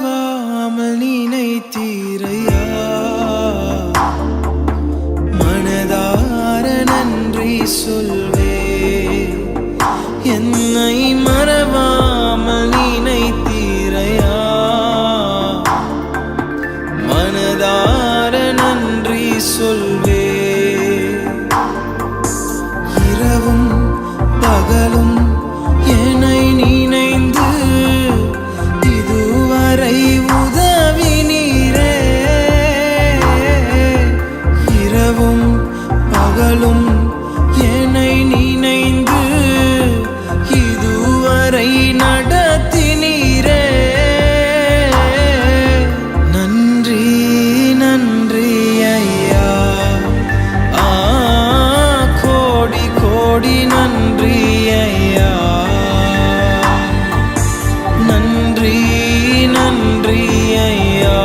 மறவாமல் நினைத்தீரையா, மனதார நன்றி சொல்வே. என்னை மறவாமல் நினைத்தீரையா, மனதார நன்றி சொல்வே. இரவும் பகலும் என்னை நினைந்து இதுவரை உதவினீரே. இரவும் பகலும் என்னை நினைந்து இதுவரை நடத்தினீரே. நன்றி நன்றி ஐயா, கோடி கோடி நன்றி ஐயா. நன்றி நன்றி ஐயா,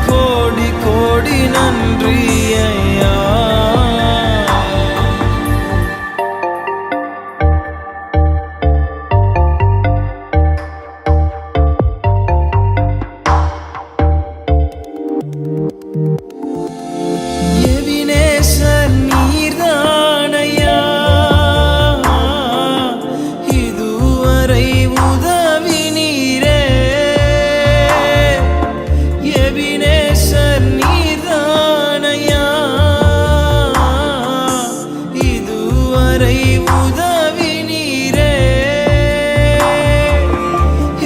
கோடி கோடி நன்றி ஐயா. எபினேசர் நீர்தானையா, இதுவரை உதவினீரே. எபினேசர் நீர்தானையா, இதுவரை உதவினீரே.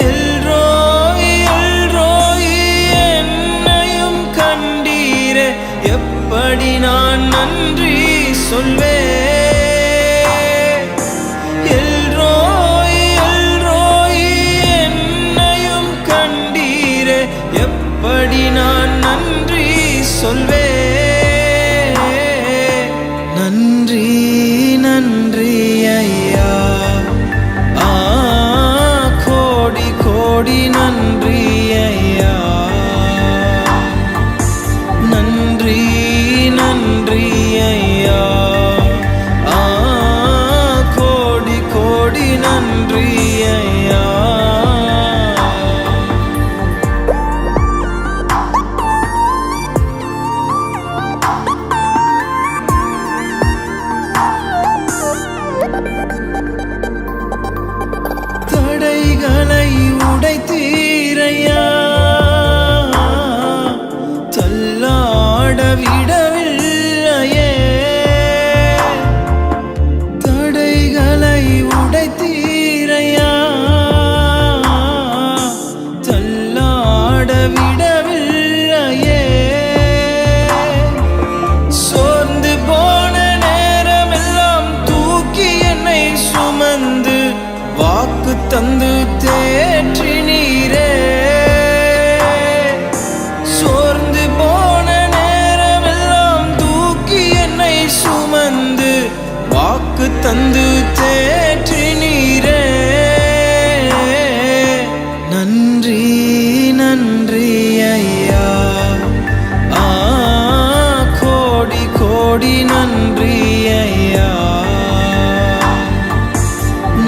எல்ரோய் எல்ரோய் என்னையும் கண்டீரே. எப்படி நான் நன்றி சொல்வேன். எல்ரோய் எல்ரோய் என்னையும் கண்டீரே. எப்படி நான் நன்றி சொல்வேன். நன்றி நன்றி ஐயா, கோடி கோடி நன்றி ஐயா. நன்றி நன்றி ஐயா, கோடி கோடி நன்றி ஐயா. தடைகளை உடைத்தீரையா, தள்ளாட விடவில்லையே. தடைகளை உடைத்தீரையா, தள்ளாட விடவில்லையே. சோர்ந்து போன நேரமெல்லாம் தூக்கி என்னை சுமந்து வாக்கு தந்து தேற்றினீரே. சோர்ந்து போன நேரமெல்லாம் தூக்கி என்னை சுமந்து வாக்கு தந்து தேற்றினீரே. நன்றி நன்றி ஐயா, கோடி கோடி நன்றி ஐயா.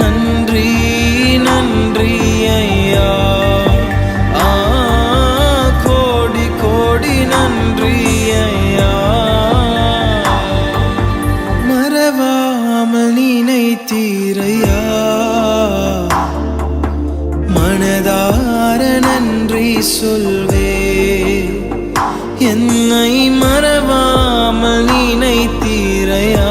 நன்றி நன்றி ஐயா, கோடி கோடி நன்றி ஐயா. மறவாமல் நினைத்தீரையா, மனதார நன்றி சொல்வே. என்னை மறவாமல் நினைத்தீரையா.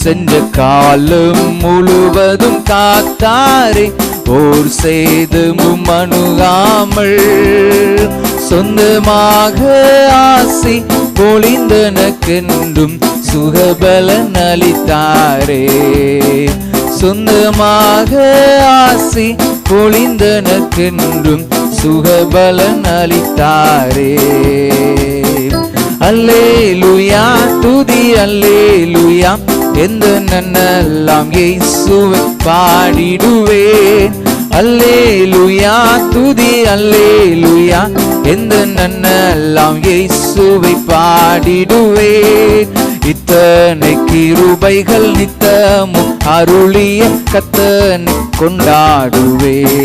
சென்ற காலம் முழுவதும் காத்தாரே, போர் செய்தும் அணுகாமல் சொந்தமாக ஆசி பொழிந்தனக்கென்றும் சுகபலன் அளித்தாரே. சொந்தமாக ஆசி பொழிந்தனக்கென்றும் சுகபலன் அளித்தாரே. அல்லேலூயா துதி அல்லேலூயா, எந்த நன்னெல்லாம் இயேசுவை பாடிடுவேன். அல்லேலூயா துதி அல்லேலூயா, எந்த நன்னெல்லாம் இயேசுவை பாடிடுவேன். இத்தனை கிருபைகள் நித்தமும் அருளிய கர்த்தனை கொண்டாடுவேன்.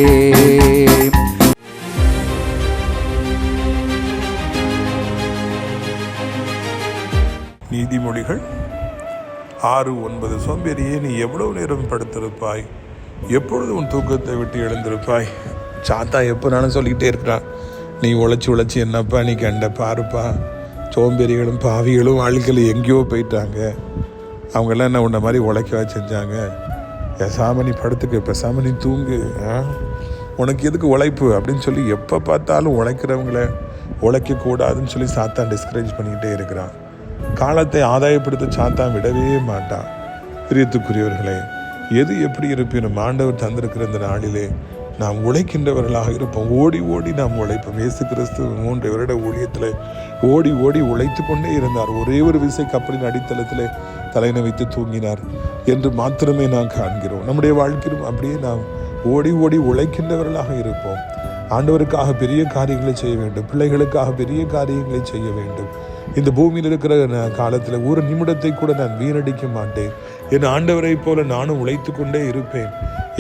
நீதிமொழிகள் 6:9. சோம்பேறியே, நீ எவ்வளவு நேரம் படுத்திருப்பாய்? எப்பொழுது உன் தூக்கத்தை விட்டு எழுந்திருப்பாய்? சாத்தா எப்போனாலும் சொல்லிக்கிட்டே இருக்கிறான், நீ உழைச்சி என்னப்பா நீ கண்ட பாருப்பா. சோம்பேறிகளும் பாவிகளும் ஆட்கள் எங்கேயோ போயிட்டாங்க. அவங்கெல்லாம் என்ன உன்ன மாதிரி உழைக்கவா செஞ்சாங்க? பேசாம நீ படுத்துக்க, பேசாம நீ தூங்கு, உனக்கு எதுக்கு உழைப்பு அப்படின்னு சொல்லி எப்போ பார்த்தாலும் உழைக்கிறவங்கள உழைக்கக்கூடாதுன்னு சொல்லி சாத்தான் டிஸ்கரேஜ் பண்ணிக்கிட்டே இருக்கிறான். காலத்தை ஆதாயப்படுத்த சாத்தான் விடவே மாட்டான். பிரியத்துக்குரியவர்களே, எது எப்படி இருப்பினும் ஆண்டவர் தந்திருக்கிற இந்த நாளிலே நாம் உழைக்கின்றவர்களாக இருப்போம். ஓடி ஓடி நாம் உழைப்போம். இயேசு கிறிஸ்து 3 வருட ஊழியத்தில் ஓடி ஓடி உழைத்து கொண்டே இருந்தார். ஒரே ஒரு விசை கப்பலின் அடித்தளத்தில் தலையினை வைத்து தூங்கினார் என்று மாத்திரமே நாம் காண்கிறோம். நம்முடைய வாழ்க்கையிலும் அப்படியே நாம் ஓடி ஓடி உழைக்கின்றவர்களாக இருப்போம். ஆண்டவருக்காக பெரிய காரியங்களை செய்ய வேண்டும். பிள்ளைகளுக்காக பெரிய காரியங்களை செய்ய வேண்டும். இந்த பூமியில் இருக்கிற காலத்தில் ஒரு நிமிடத்தை கூட நான் வீணடிக்க மாட்டேன். என் ஆண்டவரை போல நானும் உழைத்து கொண்டே இருப்பேன்.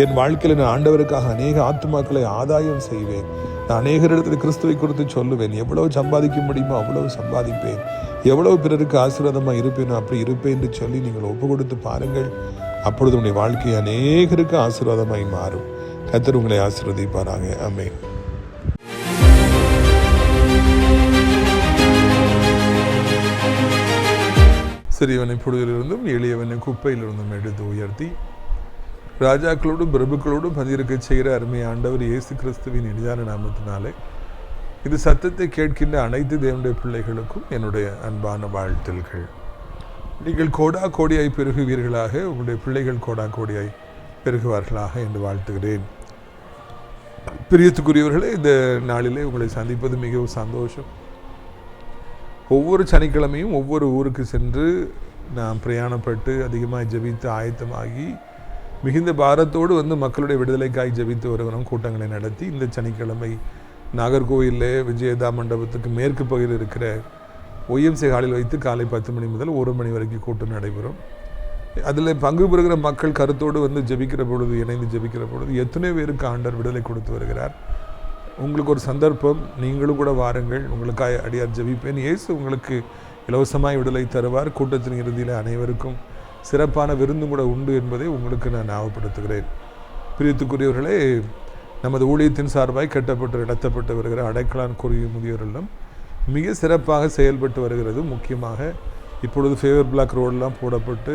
என் வாழ்க்கையில் நான் ஆண்டவருக்காக அநேக ஆத்துமாக்களை ஆதாயம் செய்வேன். நான் அநேகரிடத்தில் கிறிஸ்துவை குறித்து சொல்லுவேன். எவ்வளவு சம்பாதிக்க முடியுமோ அவ்வளவு சம்பாதிப்பேன். எவ்வளவு பிறருக்கு ஆசீர்வாதமாக இருப்பேனோ அப்படி இருப்பேன் என்று சொல்லி நீங்கள் ஒப்பு கொடுத்து பாருங்கள். அப்பொழுது உங்களுடைய வாழ்க்கை அநேகருக்கு ஆசீர்வாதமாய் மாறும். கர்த்தர் உங்களை ஆசீர்வதிப்பாராக. ஆமென். சிறியவனை புழுதிலிருந்தும் எளியவனை குப்பையிலிருந்தும் எடுத்து உயர்த்தி ராஜாக்களோடும் பிரபுக்களோடும் பதியிருக்க செய்கிற அருமை ஆண்டவர் இயேசு கிறிஸ்துவின் இனிதான நாமத்தினாலே இது சத்தத்தை கேட்கின்ற அனைத்து தேவனுடைய பிள்ளைகளுக்கும் என்னுடைய அன்பான வாழ்த்துக்கள். நீங்கள் கோடா கோடியாய் பெருகுவீர்களாக, உங்களுடைய பிள்ளைகள் கோடா கோடியாய் பெருகுவார்களாக என்று வாழ்த்துகிறேன். பிரியத்துக்குரியவர்களே, இந்த நாளிலே உங்களை சந்திப்பது மிகவும் சந்தோஷம். ஒவ்வொரு சனிக்கிழமையும் ஒவ்வொரு ஊருக்கு சென்று நாம் பிரயாணப்பட்டு அதிகமாக ஜெபித்து ஆயத்தமாகி மிகுந்த பாரத்தோடு வந்து மக்களுடைய விடுதலைக்காய் ஜெபித்து வருகிறோம். கூட்டங்களை நடத்தி இந்த சனிக்கிழமை நாகர்கோவிலில் விஜயதா மண்டபத்துக்கு மேற்கு பகுதியில் இருக்கிற ஒய்எம்சி ஹாலில் வைத்து காலை 10 மணி முதல் 1 மணி வரைக்கும் கூட்டம் நடைபெறும். அதில் பங்கு பெறுகிற மக்கள் கருத்தோடு வந்து ஜெபிக்கிற பொழுது, இணைந்து ஜெபிக்கிற பொழுது எத்தனை பேருக்கு ஆண்டவர் விடுதலை கொடுத்து வருகிறார். உங்களுக்கு ஒரு சந்தர்ப்பம், நீங்களும் கூட வாருங்கள், உங்களுக்காக அடியார் ஜெபிப்பேன். இயேசு உங்களுக்கு இலவசமாய் விடுதலை தருவார். கூட்டத்தின் இறுதியில் அனைவருக்கும் சிறப்பான விருந்தும் கூட உண்டு என்பதை உங்களுக்கு நான் ஞாபகப்படுத்துகிறேன். பிரியத்துக்குரியவர்களே, நமது ஊழியத்தின் சார்பாய் கட்டப்பட்டு நடத்தப்பட்டு வருகிற அடைக்கலான் குறிய முதியோர் இல்லம் மிக சிறப்பாக செயல்பட்டு வருகிறது. முக்கியமாக இப்பொழுது ஃபேவர் பிளாக் ரோடெலாம் போடப்பட்டு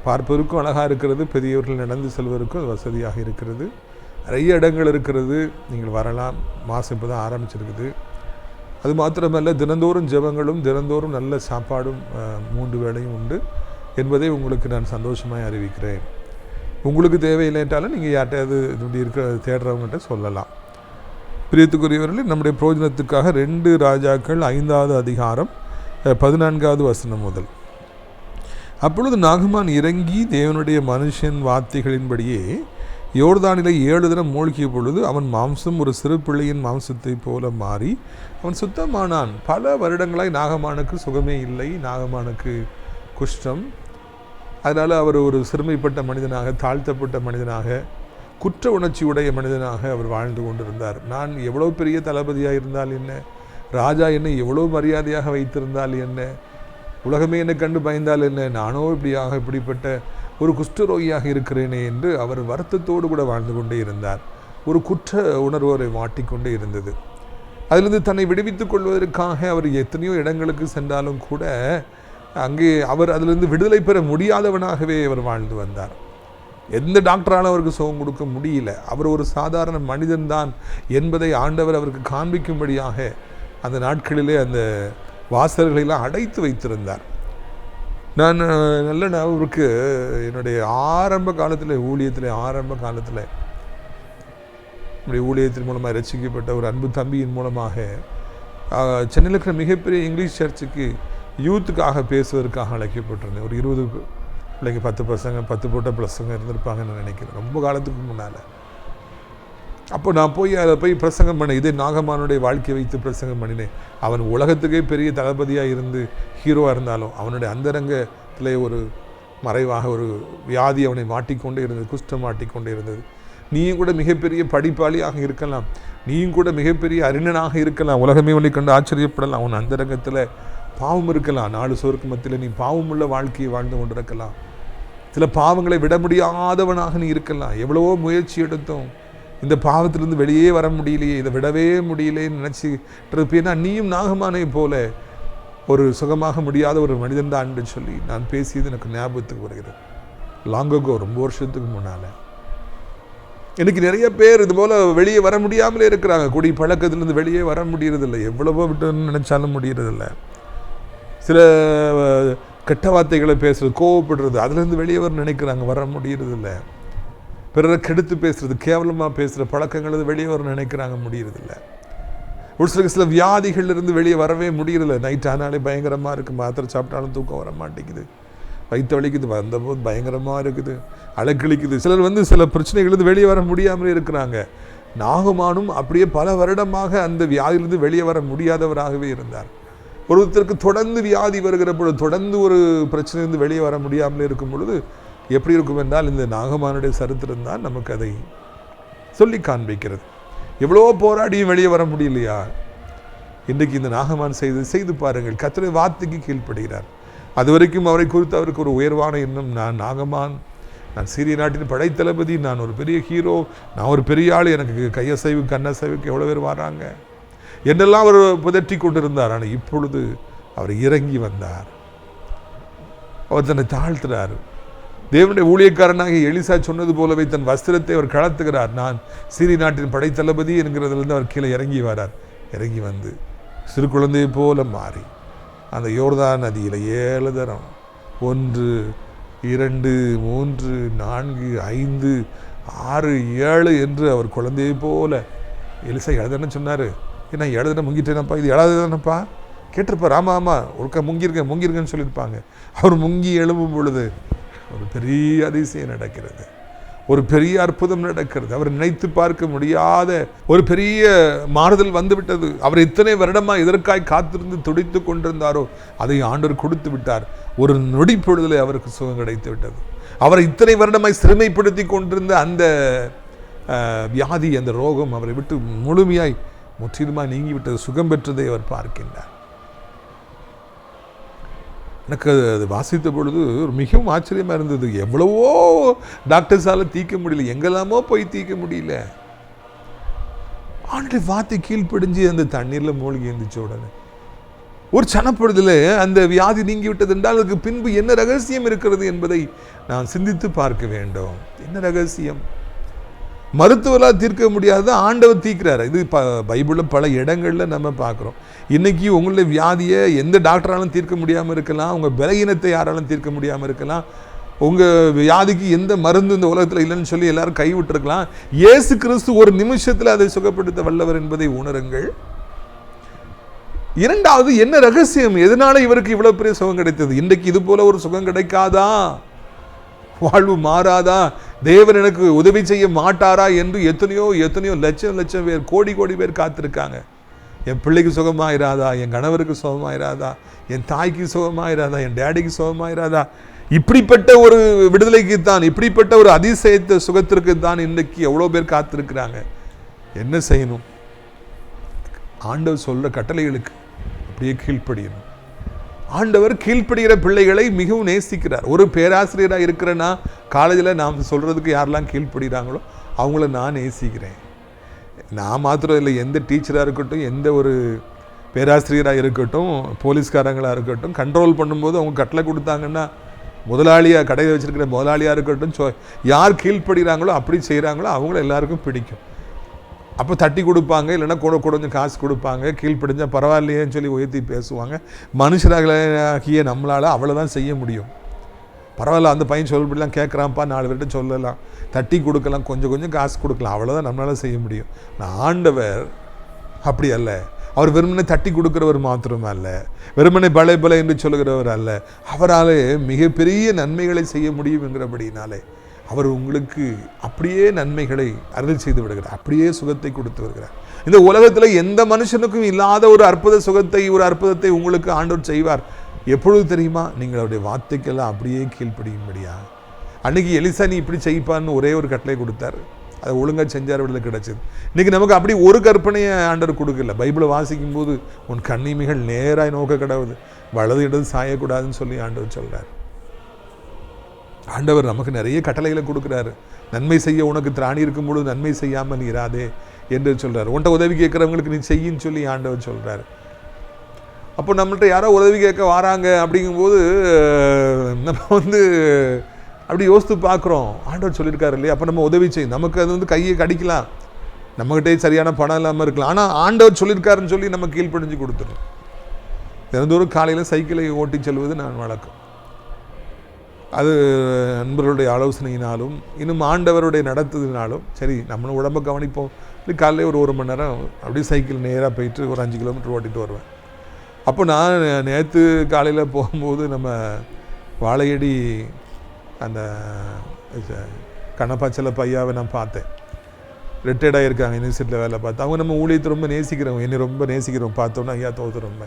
பார்ப்பதற்கும் அழகாக இருக்கிறது. பெரியவர்கள் நடந்து செல்வதற்கும் அது வசதியாக இருக்கிறது. நிறைய இடங்கள் இருக்கிறது, நீங்கள் வரலாம். மாதம் இப்போ தான் ஆரம்பிச்சிருக்குது. அது மாத்திரமல்ல, தினந்தோறும் ஜெபங்களும் தினந்தோறும் நல்ல சாப்பாடும் 3 வேளையும் உண்டு என்பதை உங்களுக்கு நான் சந்தோஷமாக அறிவிக்கிறேன். உங்களுக்கு தேவையில்லைட்டாலும் நீங்கள் யார்கிட்டையாவது இப்படி இருக்கிற தேடுறவங்ககிட்ட சொல்லலாம். பிரியத்துக்குரியவர்கள், நம்முடைய பிரயோஜனத்துக்காக 2 ராஜாக்கள் 5வது அதிகாரம் 14வது வசனம் முதல். அப்பொழுது நாகமான் இறங்கி தேவனுடைய மனுஷன் வார்த்தைகளின்படியே யோர்தானிலே 7 தினம் மூழ்கிய பொழுது அவன் மாம்சம் ஒரு சிறு பிள்ளையின் மாம்சத்தை போல மாறி அவன் சுத்தமானான். பல வருடங்களாய் நாகமானுக்கு சுகமே இல்லை. நாகமானுக்கு குஷ்டம். அதனால் அவர் ஒரு சிறுமைப்பட்ட மனிதனாக, தாழ்த்தப்பட்ட மனிதனாக, குற்ற உணர்ச்சி உடைய மனிதனாக அவர் வாழ்ந்து கொண்டிருந்தார். நான் எவ்வளோ பெரிய தளபதியாக இருந்தால் என்ன, ராஜா என்னை எவ்வளோ மரியாதையாக வைத்திருந்தால் என்ன, உலகமே என்னை கண்டு பயந்தால் என்ன, நானோ இப்படிப்பட்ட ஒரு குஷ்டரோகியாக இருக்கிறேனே என்று அவர் வருத்தத்தோடு கூட வாழ்ந்து கொண்டே இருந்தார். ஒரு குற்ற உணர்வு அவரை மாட்டிக்கொண்டே இருந்தது. அதிலிருந்து தன்னை விடுவித்துக் கொள்வதற்காக அவர் எத்தனையோ இடங்களுக்கு சென்றாலும் கூட அங்கே அவர் அதிலிருந்து விடுதலை பெற முடியாதவனாகவே அவர் வாழ்ந்து வந்தார். எந்த டாக்டராலும் அவருக்கு சுகம் கொடுக்க முடியல. அவர் ஒரு சாதாரண மனிதன்தான் என்பதை ஆண்டவர் அவருக்கு காண்பிக்கும்படியாக அந்த நாட்களிலே அந்த வாசல்களெல்லாம் அடைத்து வைத்திருந்தார். நான் நல்ல அவருக்கு என்னுடைய ஆரம்ப காலத்தில் என்னுடைய ஊழியத்தின் மூலமாக ரசிக்கப்பட்ட ஒரு அன்பு தம்பியின் மூலமாக சென்னையில் இருக்கிற மிகப்பெரிய இங்கிலீஷ் சர்ச்சுக்கு யூத்துக்காக பேசுவதற்காக அழைக்கப்பட்டிருந்தேன். ஒரு 20 பிள்ளைங்க, 10 பசங்க, 10 போட்ட ப்ளஸ்ஸுங்க இருந்திருப்பாங்கன்னு நினைக்கிறேன். ரொம்ப காலத்துக்கு முன்னால். அப்போ நான் போய் பிரசங்கம் பண்ணேன். இதே நாகமானுடைய வாழ்க்கையை வைத்து பிரசங்கம் பண்ணினேன். அவன் உலகத்துக்கே பெரிய தளபதியாக இருந்து ஹீரோவாக இருந்தாலும் அவனுடைய அந்தரங்கத்தில் ஒரு மறைவாக ஒரு வியாதி அவனை மாட்டிக்கொண்டே இருந்தது, குஷ்டம் மாட்டிக்கொண்டே இருந்தது. நீயும் கூட மிகப்பெரிய படிப்பாளியாக இருக்கலாம், நீயும் கூட மிகப்பெரிய அறிஞனாக இருக்கலாம், உலகமே உன்னை கண்டு ஆச்சரியப்படலாம். அவன் அந்தரங்கத்தில் பாவம் இருக்கலாம். 4 சுவருக்கு மத்தியில் நீ பாவமுள்ள வாழ்க்கையை வாழ்ந்து கொண்டிருக்கலாம். சில பாவங்களை விட முடியாதவனாக நீ இருக்கலாம். எவ்வளவோ முயற்சி எடுத்தோம், இந்த பாவத்திலிருந்து வெளியே வர முடியலையே, இதை விடவே முடியலேன்னு நினச்சிட்டு இருப்பேன்னா நீயும் நாகமானை போல ஒரு சுகமாக முடியாத ஒரு மனிதன் தான் என்று சொல்லி நான் பேசியது எனக்கு ஞாபகத்துக்கு வருகிறது. லாங்கோகோ, ரொம்ப வருஷத்துக்கு முன்னால். எனக்கு நிறைய பேர் இது போல் வெளியே வர முடியாமலே இருக்கிறாங்க. குடி பழக்கத்திலேருந்து வெளியே வர முடியறதில்லை. எவ்வளவோ விட்டுன்னு நினச்சாலும் முடியறதில்லை. சில கெட்ட வார்த்தைகளை பேசுறது, கோவப்படுறது, அதுலேருந்து வெளியே வர நினைக்கிறாங்க, வர முடியறதில்லை. பிறரை கெடுத்து பேசுறது, கேவலமாக பேசுகிற பழக்கங்கள் வெளியே வர நினைக்கிறாங்க, முடியறதில்லை. ஒரு சில வியாதிகள்லேருந்து வெளியே வரவே முடியறதில்லை. நைட் ஆனாலே பயங்கரமாக இருக்குது, மாத்திரை சாப்பிட்டாலும் தூக்கம் வர மாட்டேங்குது, வயிற்று வலிக்குது, வந்தபோது பயங்கரமாக இருக்குது, அலக்களிக்குது. சிலர் சில பிரச்சனைகள்லேருந்து வெளியே வர முடியாமலே இருக்கிறாங்க. நாகமானும் அப்படியே பல வருடமாக அந்த வியாதியிலிருந்து வெளியே வர முடியாதவராகவே இருந்தார். ஒருத்தருக்கு தொடர்ந்து வியாதி வருகிற பொழுது, தொடர்ந்து ஒரு பிரச்சனையிலிருந்து வெளியே வர முடியாமலே இருக்கும் பொழுது எப்படி இருக்கும் என்றால், இந்த நாகமானுடைய சரித்திரம் தான் நமக்கு அதை சொல்லி காண்பிக்கிறது. எவ்வளோ போராடியும் வெளியே வர முடியலையா? இன்றைக்கு இந்த நாகமான் செய்து பாருங்கள். கர்த்தருடைய வார்த்தைக்கு கீழ்ப்படுகிறார். அது வரைக்கும் அவரை குறித்து அவருக்கு ஒரு உயர்வான எண்ணம், நான் நாகமான், நான் சீரிய நாட்டின் படைத்தளபதி, நான் ஒரு பெரிய ஹீரோ, நான் ஒரு பெரிய ஆள், எனக்கு கையசைவு கண்ணசைவுக்கு எவ்வளோ பேர் வராங்க என்றெல்லாம் அவர் புதற்றி கொண்டிருந்தார். ஆனால் இப்பொழுது அவர் இறங்கி வந்தார். அவர் தன்னை தாழ்த்துறார். தேவனுடைய ஊழியக்காரனாக எலிசா சொன்னது போலவே தன் வஸ்திரத்தை அவர் கலத்துகிறார். நான் சீரிய நாட்டின் படைத்தளபதி என்கிறதுலேருந்து அவர் கீழே இறங்கி வரார். இறங்கி வந்து சிறு குழந்தையை போல மாறி அந்த யோர்தான் நதியில் 7 தரம் 1 2 3 4 5 6 7 என்று அவர் குழந்தையை போல, எலிசா எழுதுன்னு சொன்னார். ஏன்னா 7 தினம் முங்கிட்டேனப்பா, இது 7வது தானப்பா கேட்டிருப்பார். ஆமாம் ஒருக்கா முங்கிருங்கன்னு சொல்லியிருப்பாங்க. அவர் முங்கி எழும்பும் பொழுது ஒரு பெரிய அதிசயம் நடக்கிறது. ஒரு பெரிய அற்புதம் நடக்கிறது. அவர் நினைத்து பார்க்க முடியாத ஒரு பெரிய மாறுதல் வந்துவிட்டது. அவர் இத்தனை வருடமாக எதற்காய் காத்திருந்து துடித்து கொண்டிருந்தாரோ அதை ஆண்டவர் கொடுத்து விட்டார். ஒரு நொடி பொழுதில் அவருக்கு சுகம் கிடைத்து விட்டது. அவரை இத்தனை வருடமாய் சிறுமைப்படுத்தி கொண்டிருந்த அந்த வியாதி, அந்த ரோகம் அவரை விட்டு முழுமையாய் முற்றிலுமாய் நீங்கிவிட்டது. சுகம் பெற்றதை அவர் பார்க்கின்றார். எனக்கு அது வாசித்த பொழுது மிகவும் ஆச்சரியமாக இருந்தது. எவ்வளவோ டாக்டர்ஸால் தீர்க்க முடியல, எங்கெல்லாமோ போய் தீர்க்க முடியல. ஆண்டு வார்த்தை கீழ்ப்படிஞ்சு அந்த தண்ணீரில் மூழ்கி இருந்துச்சு. உடனே ஒரு சனப்பொழுதில் அந்த வியாதி நீங்கி விட்டது என்றால் அதுக்கு பின்பு என்ன ரகசியம் இருக்கிறது என்பதை நான் சிந்தித்து பார்க்க வேண்டும். என்ன ரகசியம்? மருத்துவரால் தீர்க்க முடியாத ஆண்டவர் தீர்க்கிறார். இது பைபிளில் பல இடங்களில் நம்ம பார்க்குறோம். இன்றைக்கி உங்களுடைய வியாதியை எந்த டாக்டராலும் தீர்க்க முடியாமல் இருக்கலாம், உங்கள் பலகீனத்தை யாராலும் தீர்க்க முடியாமல் இருக்கலாம், உங்கள் வியாதிக்கு எந்த மருந்து இந்த உலகத்தில் இல்லைன்னு சொல்லி எல்லாரும் கைவிட்டிருக்கலாம். இயேசு கிறிஸ்து ஒரு நிமிஷத்தில் அதை சுகப்படுத்த வல்லவர் என்பதை உணருங்கள். இரண்டாவது, என்ன ரகசியம்? எதனால இவருக்கு இவ்வளவு பெரிய சுகம் கிடைத்தது? இன்றைக்கு இது போல ஒரு சுகம் கிடைக்காதா? வாழ்வு மாறாதா? தேவன் எனக்கு உதவி செய்ய மாட்டாரா என்று எத்தனையோ லட்சம் பேர், கோடி பேர் காத்திருக்காங்க. என் பிள்ளைக்கு சுகமாயிராதா, என் கணவருக்கு சுகமாயிராதா, என் தாய்க்கு சுகமாயிராதா, என் டேடிக்கு சுகமாயிராதா? இப்படிப்பட்ட ஒரு விடுதலைக்கு தான், இப்படிப்பட்ட ஒரு அதிசயத்த சுகத்திற்கு தான் இன்றைக்கு எவ்வளோ பேர் காத்திருக்கிறாங்க. என்ன செய்யணும்? ஆண்டவர் சொல்ற கட்டளைகளுக்கு அப்படியே கீழ்ப்படியணும். ஆண்டவர் கீழ்ப்படுகிற பிள்ளைகளை மிகவும் நேசிக்கிறார். ஒரு பேராசிரியராக இருக்கிறேன்னா காலேஜில் நாம் சொல்கிறதுக்கு யாரெல்லாம் கீழ்ப்படுகிறாங்களோ அவங்கள நான் நேசிக்கிறேன். நான் மாத்திரம் இல்லை, எந்த டீச்சராக இருக்கட்டும், எந்த ஒரு பேராசிரியராக இருக்கட்டும், போலீஸ்காரங்களாக இருக்கட்டும், கண்ட்ரோல் பண்ணும்போது அவங்க கட்டளை கொடுத்தாங்கன்னா, முதலாளியாக கடையை வச்சுருக்கிற முதலாளியாக இருக்கட்டும், யார் கீழ்ப்படுகிறாங்களோ அப்படி செய்கிறாங்களோ அவங்கள எல்லாருக்கும் பிடிக்கும். அப்போ தட்டி கொடுப்பாங்க, இல்லைன்னா கூட கொஞ்சம் காசு கொடுப்பாங்க, கீழ்ப்படிஞ்சால் பரவாயில்லையேன்னு சொல்லி உயர்த்தி பேசுவாங்க. மனுஷராகிய நம்மளால் அவ்வளோதான் செய்ய முடியும். பரவாயில்ல, அந்த பையன் சொல்லப்படிலாம் கேட்குறான்ப்பா, 4 பேர்கிட்ட சொல்லலாம், தட்டி கொடுக்கலாம், கொஞ்சம் காசு கொடுக்கலாம், அவ்வளோதான் நம்மளால் செய்ய முடியும். ஆண்டவர் அப்படி அல்ல. அவர் வெறுமனை தட்டி கொடுக்குறவர் மாத்திரமே அல்ல, வெறுமனை பல என்று சொல்லுகிறவர் அல்ல. அவரால் மிகப்பெரிய நன்மைகளை செய்ய முடியும் என்கிறபடினாலே அவர் உங்களுக்கு அப்படியே நன்மைகளை அருள் செய்து விடுகிறார், அப்படியே சுகத்தை கொடுத்து வருகிறார். இந்த உலகத்தில் எந்த மனுஷனுக்கும் இல்லாத ஒரு அற்புத சுகத்தை, ஒரு அற்புதத்தை உங்களுக்கு ஆண்டவர் செய்வார். எப்பொழுது தெரியுமா? நீங்கள் அவருடைய வார்த்தைக்கெல்லாம் அப்படியே கீழ்ப்படியும்படியா. அன்றைக்கி எலிசா நீ இப்படி செய்ப்பான்னு ஒரே ஒரு கட்டளை கொடுத்தார், அதை ஒழுங்காக செஞ்சார், விடுதலை கிடைச்சது. இன்றைக்கி நமக்கு அப்படி ஒரு கற்பனையை ஆண்டவர் கொடுக்கல. பைபிளை வாசிக்கும் போது உன் கண்ணிமைகள் நேராக நோக்க கடவுது, வலது இடது சாயக்கூடாதுன்னு சொல்லி ஆண்டவர் சொல்கிறார். ஆண்டவர் நமக்கு நிறைய கட்டளைகளை கொடுக்குறாரு. நன்மை செய்ய உனக்கு திராணி இருக்கும்போது நன்மை செய்யாமல் இராதே என்று சொல்கிறார். உன்ட்ட உதவி கேட்குறவங்களுக்கு நீ செய்யின்னு சொல்லி ஆண்டவர் சொல்கிறார். அப்போ நம்மள்கிட்ட யாரோ உதவி கேட்க வராங்க அப்படிங்கும்போது நம்ம அப்படி யோசித்து பார்க்குறோம். ஆண்டவர் சொல்லியிருக்காரு இல்லையா, அப்போ நம்ம உதவி செய்யும். நமக்கு அது கையை கடிக்கலாம், நம்மகிட்டே சரியான பணம் இல்லாமல் இருக்கலாம். ஆனால் ஆண்டவர் சொல்லியிருக்காருன்னு சொல்லி நம்ம கீழ்ப்படிஞ்சு கொடுத்துரும். தினந்தோறும் காலையில் சைக்கிளை ஓட்டி செல்வது நான் வழக்கம். அது நண்பர்களுடைய ஆலோசனையினாலும் இன்னும் ஆண்டவருடைய நடத்துதினாலும் சரி, நம்மளும் உடம்பை கவனிப்போம். காலையில் ஒரு மணி நேரம் அப்படியே சைக்கிள் நேராக போயிட்டு ஒரு 5 கிலோமீட்டர் ஓட்டிகிட்டு வருவேன். அப்போ நான் நேற்று காலையில் போகும்போது நம்ம வாழையடி அந்த கண்ணப்பாச்சல பையாவை நான் பார்த்தேன். ரிட்டையர்டாக இருக்காங்க, யூனிவர்சிட்டியில் வேலை பார்த்து. அவங்க நம்ம ஊழியத்தை ரொம்ப நேசிக்கிறவங்க, என்னை ரொம்ப நேசிக்கிறவங்க. பார்த்தோன்னா ஐயா தோத்துறோம்.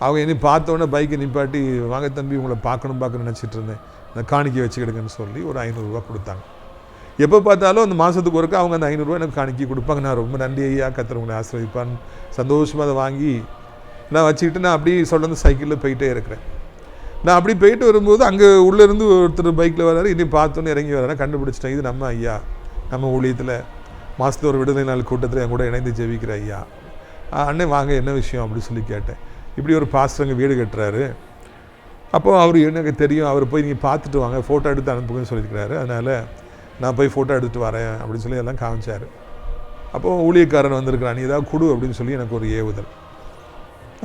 அவங்க என்னை பார்த்தோன்னே பைக்கை நிப்பாட்டி, வாங்க தம்பி உங்களை பார்க்கணும்னு நினச்சிட்டு இருந்தேன், அந்த காணிக்கை வச்சுக்கிடுங்கன்னு சொல்லி ஒரு 500 ரூபா கொடுத்தாங்க. எப்போ பார்த்தாலும் அந்த மாதத்துக்கு ஒருக்கா அவங்க அந்த 500 ரூபா எனக்கு காணிக்கை கொடுப்பாங்க. நான் ரொம்ப நன்றி ஐயா, கர்த்தர் உங்களை ஆசீர்வதிப்பான்னு சந்தோஷமாக அதை வாங்கி நான் வச்சுக்கிட்டு நான் அப்படி சொல்ல சைக்கிளில் போயிட்டே இருக்கிறேன். நான் அப்படி போயிட்டு வரும்போது அங்கே உள்ளேருந்து ஒருத்தர் பைக்கில் வர்றாரு. இன்னி பார்த்தோன்னு இறங்கி வர்றாரு. கண்டுபிடிச்சிட்டேன், இது நம்ம ஐயா, நம்ம ஊழியத்தில் மாதத்தில் ஒரு விடுதலை நாள் கூட்டத்தில் என் கூட இணைந்து ஜெபிக்கிற ஐயா. அண்ணே வாங்க, என்ன விஷயம் அப்படி சொல்லி கேட்டேன். இப்படி ஒரு பாஸ்டருங்க வீடு கட்டுறாரு, அப்போது அவர் எனக்கு தெரியும், அவர் போய் நீங்கள் பார்த்துட்டு வாங்க, ஃபோட்டோ எடுத்து அனுப்புங்கன்னு சொல்லியிருக்கிறாரு. அதனால் நான் போய் ஃபோட்டோ எடுத்துகிட்டு வரேன் அப்படின்னு சொல்லி எல்லாம் காமிச்சார். அப்போது ஊழியக்காரன் வந்திருக்கிறான், நீ ஏதாவது கொடு அப்படின்னு சொல்லி எனக்கு ஒரு ஏவுதல்.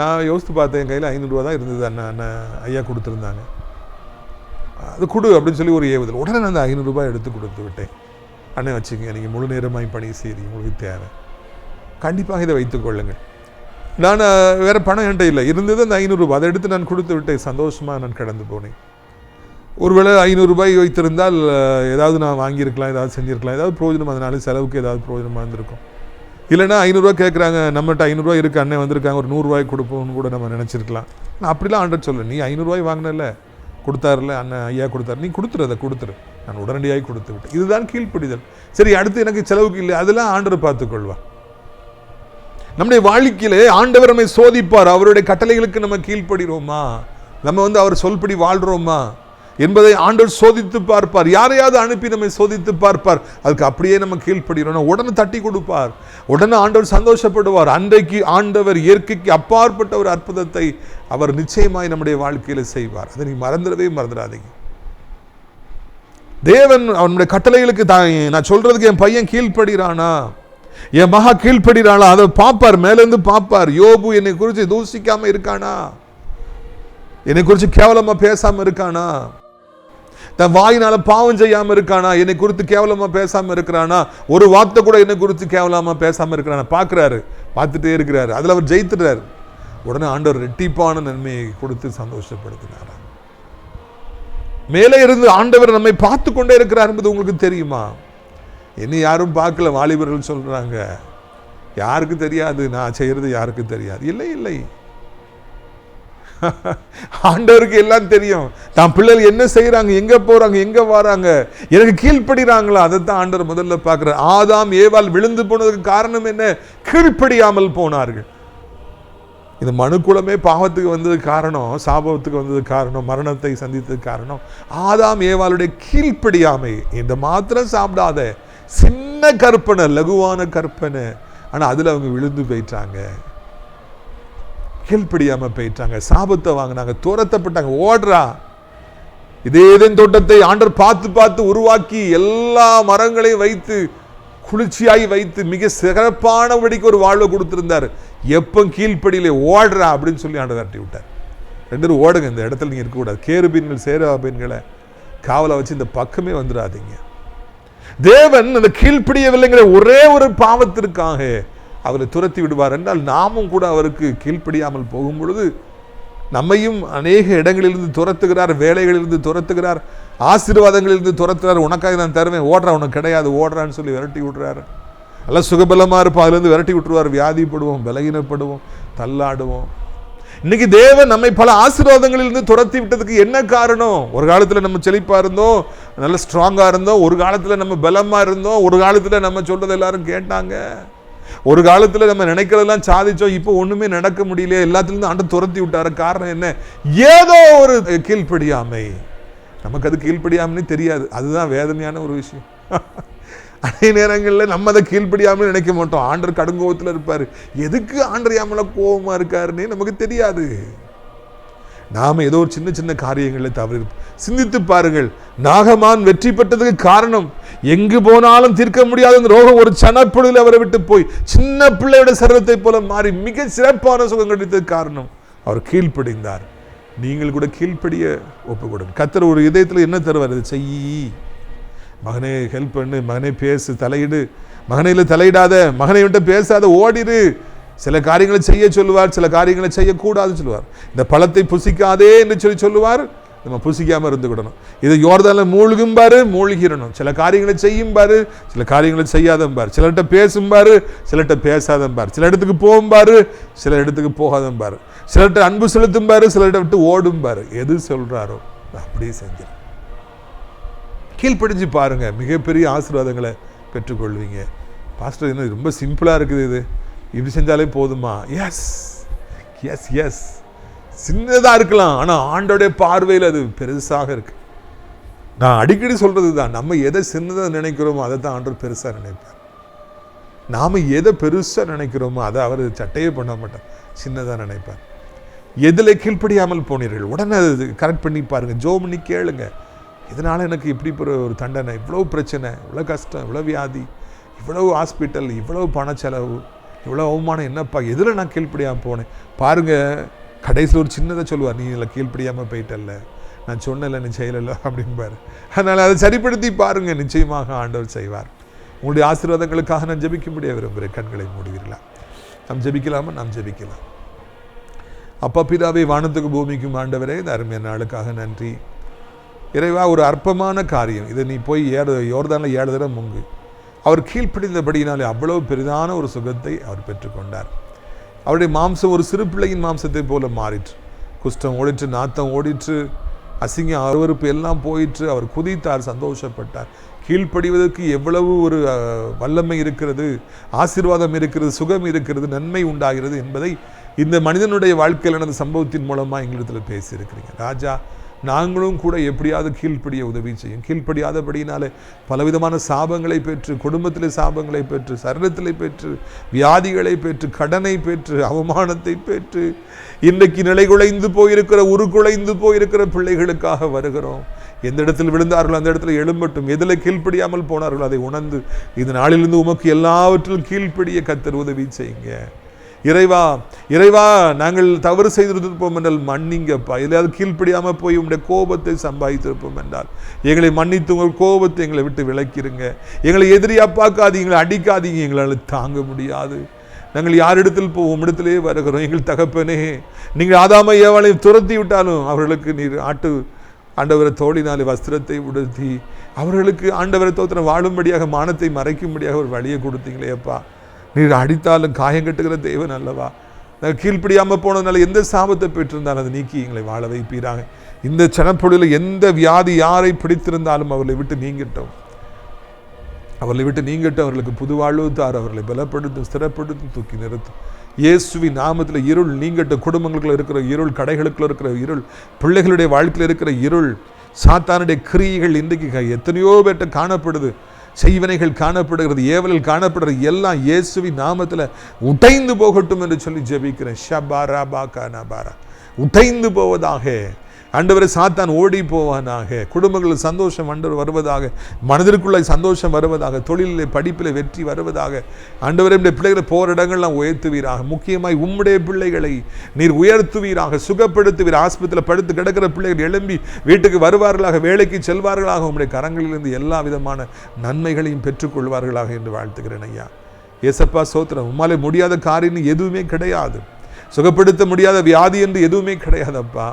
நான் யோசித்து பார்த்தேன், என் கையில் 500 ரூபா தான் இருந்தது, அண்ணன் ஐயா கொடுத்துருந்தாங்க. அது கொடு அப்படின்னு சொல்லி ஒரு ஏவுதல். உடனே நான் அந்த 500 ரூபாய் எடுத்து கொடுத்து விட்டேன். அண்ணன் வச்சுக்கங்க, நீங்கள் முழு நேரமாய் பணி செய்கிறீங்க, உங்களுக்கு தேவை, கண்டிப்பாக இதை வைத்துக்கொள்ளுங்கள். நான் வேறு பணம் என்கிட்ட இல்லை, இருந்தது அந்த 500 ரூபாய், அதை எடுத்து நான் கொடுத்து விட்டேன். சந்தோஷமாக நான் கடந்து போனேன். ஒருவேளை 500 ரூபாய் வைத்திருந்தால் ஏதாவது நான் வாங்கியிருக்கலாம், ஏதாவது செஞ்சுருக்கலாம், ஏதாவது பிரயோஜனம், அதனால செலவுக்கு ஏதாவது பிரயோஜனமாக இருந்திருக்கும். இல்லைன்னா 500 ரூபா கேட்குறாங்க, நம்மகிட்ட 500 ரூபா இருக்குது, அண்ணன் வந்திருக்காங்க, ஒரு 100 ரூபாய் கொடுப்போம்னு கூட நம்ம நினச்சிருக்கலாம். நான் அப்படிலாம் ஆண்டவர் சொல்ல, நீ 500 ரூபாய் வாங்கினல, கொடுத்தாருல அண்ணன், ஐயா கொடுத்தாரு, நீ கொடுத்துரு, அதை கொடுத்துரு, நான் உடனடியாக கொடுத்து விட்டேன். இதுதான் கீழ்ப்படிதல். சரி, அடுத்து எனக்கு செலவுக்கு இல்லை, அதெல்லாம் ஆண்டவர் பார்த்துக்கொள்வார். நம்முடைய வாழ்க்கையிலே ஆண்டவர் நம்மை சோதிப்பார். அவருடைய கட்டளைகளுக்கு நம்ம கீழ்ப்படுகிறோமா, நம்ம அவர் சொல்படி வாழ்கிறோமா என்பதை ஆண்டவர் சோதித்து பார்ப்பார். யாரையாவது அனுப்பி நம்மை சோதித்து பார்ப்பார். அதுக்கு அப்படியே நம்ம கீழ்ப்படுகிறோம், உடனே தட்டி கொடுப்பார், உடனே ஆண்டவர் சந்தோஷப்படுவார். அன்றைக்கு ஆண்டவர் இயற்கைக்கு அப்பாற்பட்ட ஒரு அற்புதத்தை அவர் நிச்சயமாய் நம்முடைய வாழ்க்கையில செய்வார். அதை நீ மறந்துடாதீங்க. தேவன் அவனுடைய கட்டளைகளுக்கு நான் சொல்றதுக்கு என் பையன் கீழ்ப்படுகிறானா, என் மகா கீழ்ப்படுகிறாளா, அதை பார்ப்பார், மேலிருந்து பார்ப்பார். யோபு என்னை குறித்து தூசிக்காம இருக்கானா, என்னை குறித்து கேவலமா பேசாம இருக்கானா, தன் வாயினால பாவம் செய்யாம இருக்கானா, என்னை குறித்து கேவலமா பேசாம இருக்கிறானா, ஒரு வார்த்தை கூட என்னை குறித்து கேவலமா பேசாம இருக்கிறானா பார்க்கிறாரு, பார்த்துட்டே இருக்கிறாரு. அதுல அவர் ஜெயித்துறாரு. உடனே ஆண்டவர் ரெட்டிப்பான நன்மையை கொடுத்து சந்தோஷப்படுத்தினார். மேலே இருந்து ஆண்டவர் நம்மை பார்த்து கொண்டே இருக்கிறார் என்பது உங்களுக்கு தெரியுமா? என்ன யாரும் பார்க்கல, வாலிபர்கள் சொல்றாங்க, யாருக்கு தெரியாது, நான் செய்யறது யாருக்கு தெரியாது. இல்லை, ஆண்டவருக்கு எல்லாம் தெரியும். தான் பிள்ளைகள் என்ன செய்யறாங்க, எங்க போறாங்க, எங்க வராங்க, எனக்கு கீழ்ப்படுகிறாங்களா, அதைத்தான் ஆண்டவர் முதல்ல பார்க்கிறார். ஆதாம் ஏவாள் விழுந்து போனதுக்கு காரணம் என்ன? கீழ்ப்படியாமல் போனார்கள். இந்த மனுக்குலமே பாவத்துக்கு வந்தது காரணம், சாபத்துக்கு வந்தது காரணம், மரணத்தை சந்தித்தது காரணம் ஆதாம் ஏவாளுடைய கீழ்ப்படியாமை. இந்த மாத்திரம் சாப்பிடாத சின்ன கற்பனை, லகுவான கற்பனை, ஆனா அதுல அவங்க விழுந்து போயிட்டாங்க, கீழ்ப்படியாம போயிட்டாங்க, சாபத்தை வாங்கினாங்க, துரத்தப்பட்டாங்க. ஓடுறா இதே தோட்டத்தை ஆண்டவர் பார்த்து உருவாக்கி எல்லா மரங்களையும் வைத்து குளிர்ச்சியாய் வைத்து மிக சிறப்பானபடிக்கு ஒரு வாழ்வை கொடுத்திருந்தார். எப்ப கீழ்ப்படியிலே ஓடுறா அப்படின்னு சொல்லி ஆண்டவர் விரட்டி விட்டார். 2 பேரும் ஓடுங்க, இந்த இடத்துல நீங்க இருக்கக்கூடாது, கேருபீன்கள் சேராபீன்களை காவலை வச்சு இந்த பக்கமே வந்துடாதீங்க. தேவன் அந்த கீழ்ப்படியவில்லைங்கிற ஒரே ஒரு பாவத்திற்காக அவரை துரத்தி விடுவார் என்றால், நாமும் கூட அவருக்கு கீழ்ப்படியாமல் போகும் பொழுது நம்மையும் அநேக இடங்களிலிருந்து துரத்துகிறார், வேலைகளிலிருந்து துரத்துகிறார், ஆசீர்வாதங்களிலிருந்து துரத்துகிறார். உனக்காக நான் தருவேன், ஓடுறா, உனக்கு கிடையாது, ஓடுறான்னு சொல்லி விரட்டி விட்டுறாரு. நல்லா சுகபலமா இருப்போம், அதுலேருந்து விரட்டி விட்டுருவார். வியாதிப்படுவோம், பலகீனப்படுவோம், தள்ளாடுவோம். இன்னைக்கு தேவன் நம்மை பல ஆசீர்வாதங்களிலிருந்து துரத்தி விட்டதுக்கு என்ன காரணம்? ஒரு காலத்துல நம்ம செழிப்பா இருந்தோம், நல்ல ஸ்ட்ராங்கா இருந்தோம், ஒரு காலத்துல நம்ம பலமா இருந்தோம், ஒரு காலத்துல நம்ம சொல்றது எல்லாரும் கேட்டாங்க, ஒரு காலத்துல நம்ம நினைக்கிறதெல்லாம் சாதிச்சோம், இப்போ ஒண்ணுமே நடக்க முடியல, எல்லாத்துலேருந்து ஆண்டு துரத்தி விட்டாரு. காரணம் என்ன? ஏதோ ஒரு கீழ்ப்படியாமை. நமக்கு அது கீழ்ப்படியாமனே தெரியாது, அதுதான் வேதனையான ஒரு விஷயம். அதே நேரங்களில் நம்ம அதை கீழ்ப்படியாமல் நினைக்க மாட்டோம். ஆண்டர் கடுங்கோவத்தில் இருப்பாரு, எதுக்கு ஆண்டர் யாமல கோபமா இருக்காருன்னே நமக்கு தெரியாது. நாம ஏதோ ஒரு சின்ன காரியங்களை தவறு சிந்தித்து பாருங்கள். நாகமான் வெற்றி பெற்றதுக்கு காரணம், எங்கு போனாலும் தீர்க்க முடியாத அந்த ரோகம் ஒரு சனப்பொழுதில் அவரை விட்டு போய் சின்ன பிள்ளையோட சரீரத்தை போல மாறி மிக சிறப்பான சுகம் கிடைத்ததுக்கு காரணம் அவர் கீழ்ப்படிந்தார். நீங்கள் கூட கீழ்ப்படிய ஒப்புக்கொடுங்க. கர்த்தர் ஒரு இதயத்தில் என்ன தருவார்? இது செய்யி, மகனே ஹெல்ப் பண்ணு, மகனே பேசு, தலையிடு, மகனையில தலையிடாத, மகனை விட்டு பேசாத, ஓடிடு. சில காரியங்களை செய்ய சொல்லுவார், சில காரியங்களை செய்யக்கூடாதுன்னு சொல்லுவார். இந்த பழத்தை புசிக்காதே என்று சொல்லுவார், நம்ம புசிக்காம இருந்துக்கிடணும். இது யோர்தான்ல மூழ்கும் பாரு, மூழ்கிடணும். சில காரியங்களை செய்யும் பாரு, சில காரியங்களை செய்யாதம் பாரு. சிலர்கிட்ட பேசும் பாரு, சிலர்கிட்ட பேசாதம் பாரு. சில இடத்துக்கு போகும் பாரு, சில இடத்துக்கு போகாதம் பாரு. சிலர்கிட்ட அன்பு செலுத்தும் பாரு, சிலர்கிட்ட விட்டு ஓடும் பாரு. எது சொல்றாரோ அப்படியே செஞ்சிரு. கீழ்ப்படிஞ்சு பாருங்க, மிகப்பெரிய ஆசீர்வாதங்களை பெற்றுக்கொள்வீங்க. பாஸ்டர் என்ன ரொம்ப சிம்பிளா இருக்குது, இது இப்படி செஞ்சாலே போதுமா? எஸ் எஸ் எஸ், சின்னதா இருக்கலாம், ஆனா ஆண்டோடைய பார்வையில் அது பெருசாக இருக்கு. நான் அடிக்கடி சொல்றது தான், நம்ம எதை சின்னதா நினைக்கிறோமோ அதை தான் ஆண்டவர் பெருசா நினைப்பார். நாம எதை பெருசா நினைக்கிறோமோ அதை அவர் சட்டையே பண்ண மாட்டார், சின்னதா நினைப்பார். எதுல கீழ்ப்படியாமல் போனீர்கள், உடனே அது கரெக்ட் பண்ணி பாருங்க, ஜோம் பண்ணி கேளுங்க. இதனால எனக்கு இப்படி ஒரு தண்டனை, இவ்வளவு பிரச்சனை, இவ்வளவு கஷ்டம், இவ்வளவு வியாதி, இவ்வளவு ஹாஸ்பிட்டல், இவ்வளவு பண செலவு, இவ்வளவு அவமானம், என்னப்பா எதுல நான் கீழ்ப்படியாம போனேன் பாருங்க. கடைசியில் ஒரு சின்னதை சொல்லுவார், நீ இதில் கீழ்ப்படியாம போயிட்டல்ல, நான் சொன்னல நீ செய்யல அப்படின்பாரு. அதனால அதை சரிப்படுத்தி பாருங்க, நிச்சயமாக ஆண்டவர் செய்வார். உங்களுடைய ஆசீர்வாதங்களுக்காக நான் ஜெபிக்கும்படியாக விரும்புகிறேன். கண்களை மூடுவீர்களா? நாம் ஜெபிக்கலாமா? நாம் ஜெபிக்கலாம். அப்பா பிதாவே, வானத்துக்கு பூமிக்கும் ஆண்டவரே, இந்த அருமையான நாளுக்காக நன்றி. இறைவா, ஒரு அற்பமான காரியம், இதை நீ போய் யோர்தானில் 7 தடவை முங்கு. அவர் கீழ்ப்படிந்தபடியினாலே அவ்வளவு பெரிதான ஒரு சுகத்தை அவர் பெற்றுக்கொண்டார். அவருடைய மாம்சம் ஒரு சிறு பிள்ளையின் மாம்சத்தை போல மாறிற்று. குஷ்டம் ஓடிற்று, நாத்தம் ஓடிற்று, அசிங்க அருவருப்பு எல்லாம் போயிற்று. அவர் குதித்தார், சந்தோஷப்பட்டார். கீழ்ப்படிவதற்கு எவ்வளவு ஒரு வல்லமை இருக்கிறது, ஆசீர்வாதம் இருக்கிறது, சுகம் இருக்கிறது, நன்மை உண்டாகிறது என்பதை இந்த மனிதனுடைய வாழ்க்கையில் நடந்த சம்பவத்தின் மூலமாக எங்களிடத்தில் பேசியிருக்கிறீங்க. ராஜா, நாங்களும் கூட எப்படியாவது கீழ்ப்படிய உதவி செய்யும். கீழ்ப்படியாதபடினாலே பலவிதமான சாபங்களை பெற்று, குடும்பத்திலே சாபங்களை பெற்று, சரீரத்திலே பெற்று, வியாதிகளை பெற்று, கடனை பெற்று, அவமானத்தை பெற்று, இன்றைக்கு நிலைகுலைந்து போயிருக்கிற, உருக்குலைந்து போயிருக்கிற பிள்ளைகளுக்காக வருகிறோம். எந்த இடத்தில் விழுந்தார்களோ அந்த இடத்துல எழும்பட்டும். எதில் கீழ்ப்படியாமல் போனார்களோ அதை உணர்ந்து இந்த நாளிலிருந்து உமக்கு எல்லாவற்றிலும் கீழ்ப்படிய கர்த்தர் உதவி செய்யுங்க. இறைவா, இறைவா, நாங்கள் தவறு செய்திருப்போம் என்றால் மன்னிங்கப்பா. எதையாவது கீழ்ப்படியாமல் போய் உங்களுடைய கோபத்தை சம்பாதித்திருப்போம் என்றால் எங்களை மன்னித்து உங்கள் கோபத்தை எங்களை விட்டு விலக்கிருங்க. எங்களை எதிரியா பார்க்காதீங்க, எங்களை அடிக்காதீங்க, எங்களால் தாங்க முடியாது. நாங்கள் யாரிடத்தில் போவோம், இடத்திலே வருகிறோம். எங்கள் தகப்பனே, நீங்கள் ஆதாமை ஏவாளை துரத்தி விட்டாலும் அவர்களுக்கு நீர் ஆண்டவரை தோளினாலே வஸ்திரத்தை உடுத்தி அவர்களுக்கு ஆண்டவரை தோத்திரம் வாழும்படியாக, மானத்தை மறைக்கும்படியாக ஒரு வழியை கொடுத்தீங்களே அப்பா. நீர் அடித்தாலும் காயம் கட்டுகிற தேவன் அல்லவா. நாங்கள் கீழ்ப்படியாமல் போனதுனால எந்த சாபத்தை பெற்றிருந்தாலும் அதை நீக்கி எங்களை வாழ வைப்பீராங்க. இந்த சனப்பொழுதில் எந்த வியாதி யாரை பிடித்திருந்தாலும் அவர்களை விட்டு நீங்கட்டும். அவர்களுக்கு புது வாழ்வு தார். அவர்களை பலப்படுத்தும், ஸ்திரப்படுத்தும், தூக்கி நிறுத்தும். இயேசுவின் நாமத்தில் இருள் நீங்கட்டும். குடும்பங்களுக்குள்ள இருக்கிற இருள், கடைகளுக்குள்ள இருக்கிற இருள், பிள்ளைகளுடைய வாழ்க்கையில் இருக்கிற இருள், சாத்தானுடைய கிரியைகள் இன்றைக்கு எத்தனையோ பேர்ட்ட காணப்படுது. செய்வனைகள் காணப்படுகிறது, ஏவலில் காணப்படுகிறது, எல்லாம் இயேசுவின் நாமத்தில் உடைந்து போகட்டும் என்று சொல்லி ஜெபிக்கிறேன். ஷபாரா பாகா பாரா, உடைந்து போவதாக. ஆண்டவரை சாத்தான் ஓடி போவானாக. குடும்பங்களில் சந்தோஷம் வருவதாக, மனதிற்குள்ள சந்தோஷம் வருவதாக, தொழிலில் படிப்பில் வெற்றி வருவதாக. ஆண்டவரை பிள்ளைகளை போகிற இடங்கள்லாம் உயர்த்துவீராக. முக்கியமாய் உம்முடைய பிள்ளைகளை நீர் உயர்த்துவீராக, சுகப்படுத்துவீர். ஆஸ்பத்திரியில் படுத்து கிடக்கிற பிள்ளைகள் எழும்பி வீட்டுக்கு வருவார்களாக, வேலைக்கு செல்வார்களாக. உம்முடைய கரங்களிலிருந்து எல்லா விதமான நன்மைகளையும் பெற்றுக்கொள்வார்களாக என்று வாழ்த்துகிறேன் ஐயா. ஏசப்பா சோத்திரம். உம்மாலே முடியாத காரியம் எதுவுமே கிடையாது. சுகப்படுத்த முடியாத வியாதி என்று எதுவுமே கிடையாதப்பா.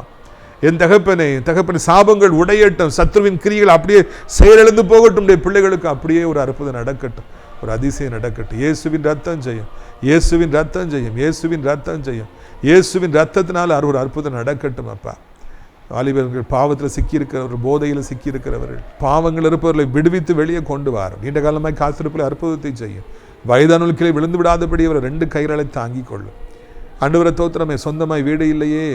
என் தகப்பனே, சாபங்கள் உடையட்டும், சத்ருவின் கிரிகள் அப்படியே செயலிழந்து போகட்டும். பிள்ளைகளுக்கு அப்படியே ஒரு அற்புதம் நடக்கட்டும், ஒரு அதிசயம் நடக்கட்டும். இயேசுவின் ரத்தம் செய்யும், இயேசுவின் ரத்தம் செய்யும், இயேசுவின் ரத்தம் செய்யும். இயேசுவின் ரத்தத்தினால் ஒரு அற்புதம் நடக்கட்டும் அப்பா. வாலிபர்கள் பாவத்தில் சிக்கியிருக்கிறவர்கள், போதையில் சிக்கியிருக்கிறவர்கள், பாவங்கள் இருப்பவர்களை விடுவித்து வெளியே கொண்டு வாரும். நீண்ட காலமாய் காத்திருப்பில் அற்புதத்தை செய்யும். வயதானவர்களை விழுந்து விடாதபடி அவர் 2 கைகளை தாங்கிக் கொள்ளும். ஆண்டவரை தோத்திரமே, சொந்தமாய் வீடு இல்லையே,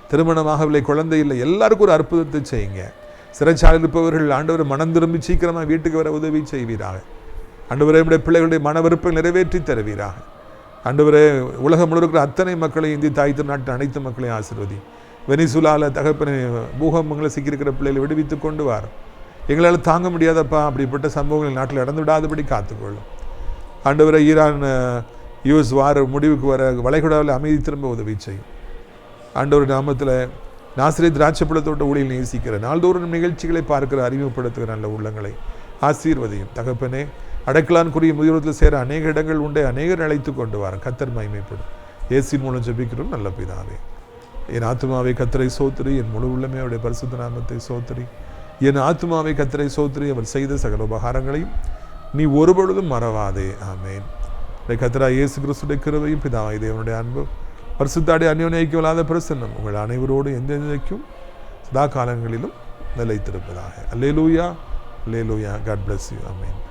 திருமணமாகவில்லை, குழந்தை இல்லை, எல்லாருக்கும் ஒரு அற்புதத்தை செய்யுங்க. சிறைச்சாலையில் இருப்பவர்கள் ஆண்டவரை மனம் திரும்பி சீக்கிரமாக வீட்டுக்கு வர உதவி செய்வீராக. ஆண்டவரே, நம்முடைய பிள்ளைகளுடைய மன விருப்பை நிறைவேற்றி தருவீராக. ஆண்டவரே, உலகம் முழுக்கிற அத்தனை மக்களையும், இந்திய தாய் திருநாட்டின் அனைத்து மக்களையும் ஆசீர்வதி. வெனிசுலாவில் தகப்பனை பூகம்பங்களை சிக்கியிருக்கிற பிள்ளைகளை விடுவித்து கொண்டு வாரும். எங்களால் தாங்க முடியாதப்பா அப்படிப்பட்ட சம்பவங்கள் நாட்டில் நடந்து விடாதபடி காத்துக்கொள்ளும். ஆண்டவரை, ஈரான் US வார முடிவுக்கு வர வளைகுடாவில் அமைதி திரும்ப உதவி செய்யும். ஆண்டவர் நாமத்தில் நாசரேத் திராட்சைப்பழத்தோட்ட ஊழியில் நேசிக்கிற, நாள்தோறும் நிகழ்ச்சிகளை பார்க்கிற, அறிமுகப்படுத்துகிற நல்ல உள்ளங்களை ஆசீர்வதியும். தகப்பனே, அடைக்கலான்குரிய முதியோரத்தில் சேர அநேக இடங்கள் உண்டே, அநேகர் அழைத்து கொண்டு வர கர்த்தர் மகிமைப்படும். இயேசுவின் மூலம் ஜெபிக்கிறோம் நல்ல பிதாவே. என் ஆத்துமாவை கர்த்தரை சோத்திரி, என் முழு உள்ளமே அவருடைய பரிசுத்த நாமத்தை சோத்திரி. என் ஆத்துமாவை கர்த்தரை சோத்திரி, அவர் செய்த சகல உபகாரங்களையும் நீ ஒருபொழுதும் மறவாதே. ஆமேன். கர்த்தராகிய இயேசு கிறிஸ்துவின் கிருபையும் பிதாவாகிய தேவனுடைய அன்பும் பரிசுத்த அந்யோன்யைக்கமில்லாத பிரசன்னம் உங்கள் அனைவரோடு எந்தெந்தைக்கும் சதா காலங்களிலும் நிலைத்திருப்பதாக. அல்லேலூயா, அல்லேலூயா. God bless you. Amen.